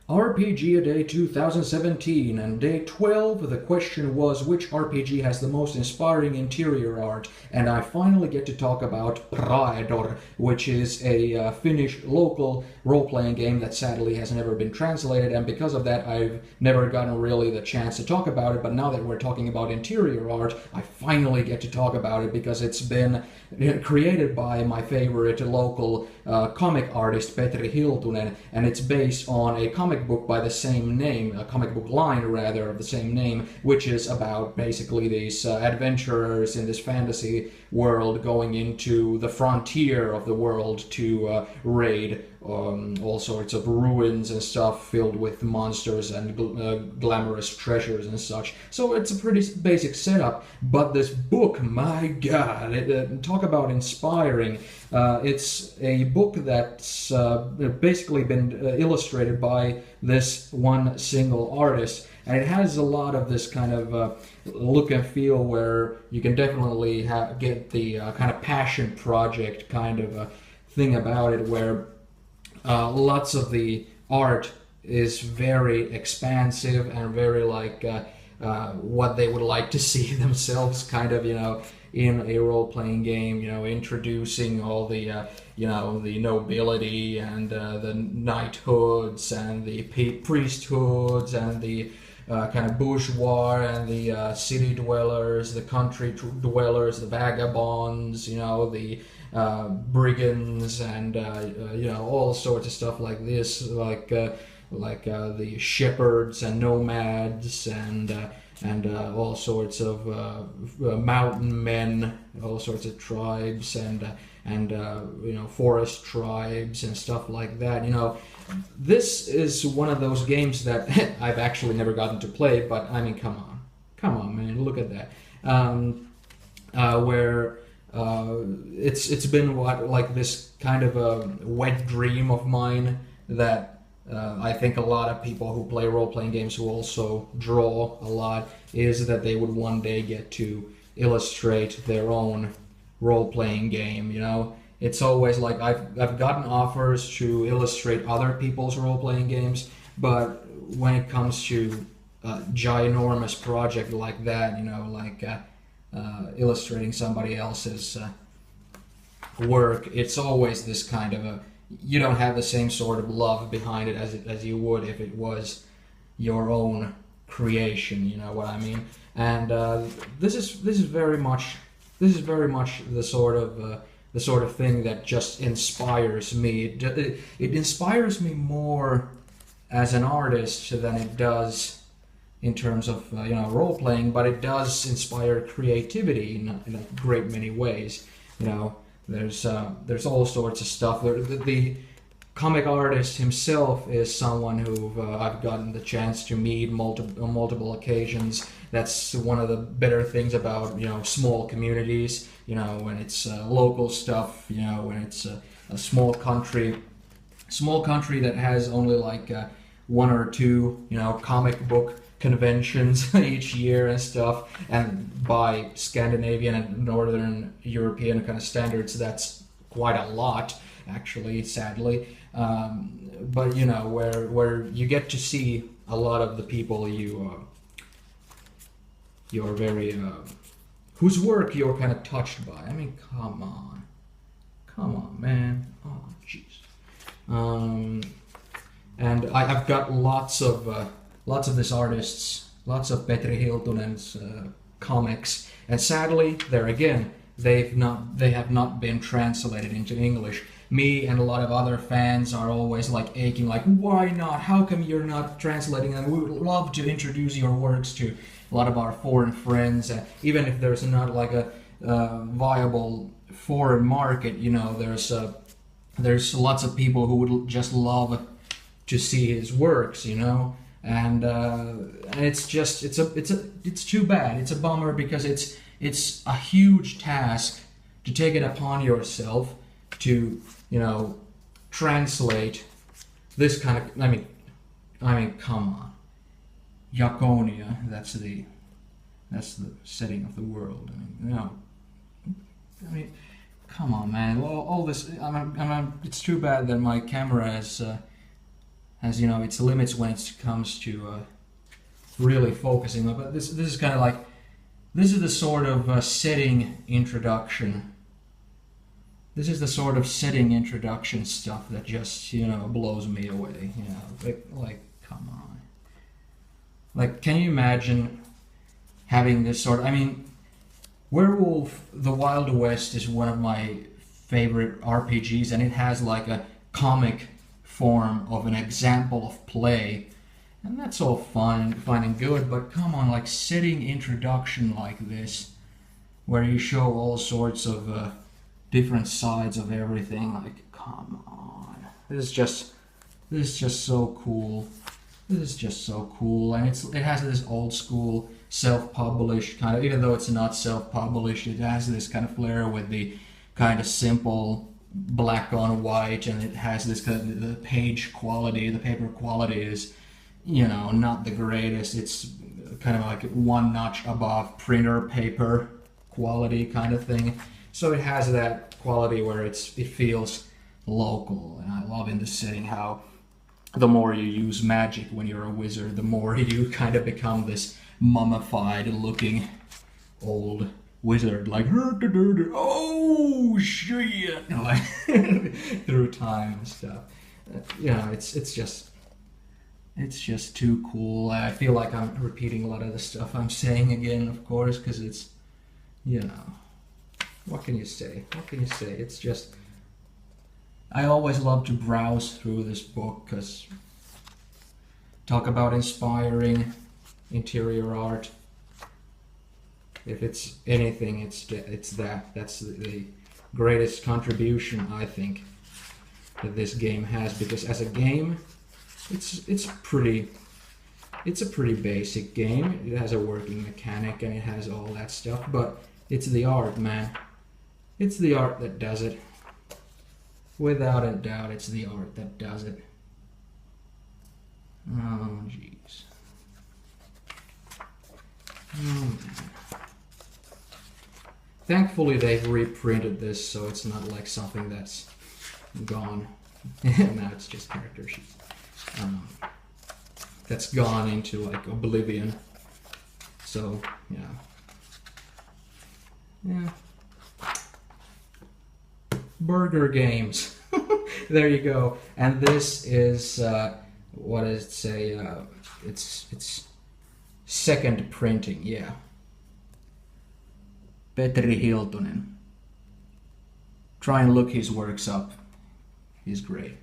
RPG A Day 2017, and day 12 the question was which RPG has the most inspiring interior art, and I finally get to talk about Praedor, which is a Finnish local role-playing game that sadly has never been translated, and because of that I've never gotten really the chance to talk about it, but now that we're talking about interior art, I finally get to talk about it because it's been created by my favorite local comic artist Petri Hiltunen, and it's based on a comic book by the same name, a comic book line rather of the same name, which is about basically these adventurers in this fantasy world going into the frontier of the world to raid all sorts of ruins and stuff filled with monsters and glamorous treasures and such. So it's a pretty basic setup, but this book, my god, talk about inspiring. It's a book that's basically been illustrated by this one single artist, and it has a lot of this kind of look and feel where you can definitely get the kind of passion project kind of thing about it, where lots of the art is very expansive and very like what they would like to see themselves kind of, in a role-playing game, introducing all the, the nobility and the knighthoods and the priesthoods and the kind of bourgeois and the city dwellers, the country dwellers, the vagabonds, the brigands and all sorts of stuff like this, like the shepherds and nomads and all sorts of mountain men, all sorts of tribes and forest tribes and stuff like that. This is one of those games that I've actually never gotten to play, but I mean, come on, man, look at that. Where it's been like this kind of a wet dream of mine that I think a lot of people who play role-playing games who also draw a lot is that they would one day get to illustrate their own role-playing game. It's always like I've gotten offers to illustrate other people's role-playing games, but when it comes to a ginormous project like that, illustrating somebody else's work, it's always this kind of you don't have the same sort of love behind it as you would if it was your own creation. You know what I mean? And this is very much the sort of thing that just inspires me. It inspires me more as an artist than it does in terms of role playing, but it does inspire creativity in a great many ways. There's all sorts of stuff. The comic artist himself is someone who I've gotten the chance to meet on multiple occasions. That's one of the better things about small communities. When it's local stuff. When it's a small country that has only like one or two comic book conventions each year and stuff, and by Scandinavian and Northern European kind of standards, that's quite a lot, actually, sadly. But where you get to see a lot of the people you're very whose work you're kind of touched by. I mean, come on, man. Oh, jeez. And I've got lots of this artists, lots of Petri Hiltunen's comics, and sadly, there again, they have not been translated into English. Me and a lot of other fans are always like aching, like, why not? How come you're not translating them? We would love to introduce your works to a lot of our foreign friends, even if there's not like a viable foreign market. There's lots of people who would just love to see his works, and it's too bad. It's a bummer because it's a huge task to take it upon yourself to translate this kind of. I mean, come on, Yakonia. That's the setting of the world. Come on, man. All this. It's too bad that my camera has, you know, its limits when it comes to really focusing. But this is kind of like, this is the sort of setting introduction. This is the sort of setting introduction stuff that just, you know, blows me away. You know, like come on. Like, can you imagine having this sort of, I mean, Werewolf the Wild West is one of my favorite RPGs, and it has like a comic form of an example of play, and that's all fine and good, but come on, like setting introduction like this, where you show all sorts of different sides of everything, like come on. This is just so cool. This is just so cool, and it has this old school self-published kind of, even though it's not self-published, it has this kind of flair with the kind of simple black on white, and it has this kind of, the page quality, the paper quality is, you know, not the greatest. It's kind of like one notch above printer paper quality kind of thing. So it has that quality where it feels local, and I love in the setting how the more you use magic when you're a wizard, the more you kind of become this mummified looking old wizard, like oh shit, like through time and stuff. You know, it's just too cool. I feel like I'm repeating a lot of the stuff I'm saying again, of course, because it's, you know, what can you say? What can you say? It's just, I always love to browse through this book because talk about inspiring interior art. If it's anything, it's that. That's the greatest contribution I think that this game has, because as a game, it's a pretty basic game. It has a working mechanic and it has all that stuff, but it's the art, man. It's the art that does it. Without a doubt, it's the art that does it. Oh, jeez. Oh, man. Thankfully, they've reprinted this, so it's not like something that's gone. Now it's just character sheets. That's gone into like oblivion. So, yeah. Yeah. Burger Games. There you go. And this is what does it say? It's second printing. Yeah. Petri Hiltunen. Try and look his works up. He's great.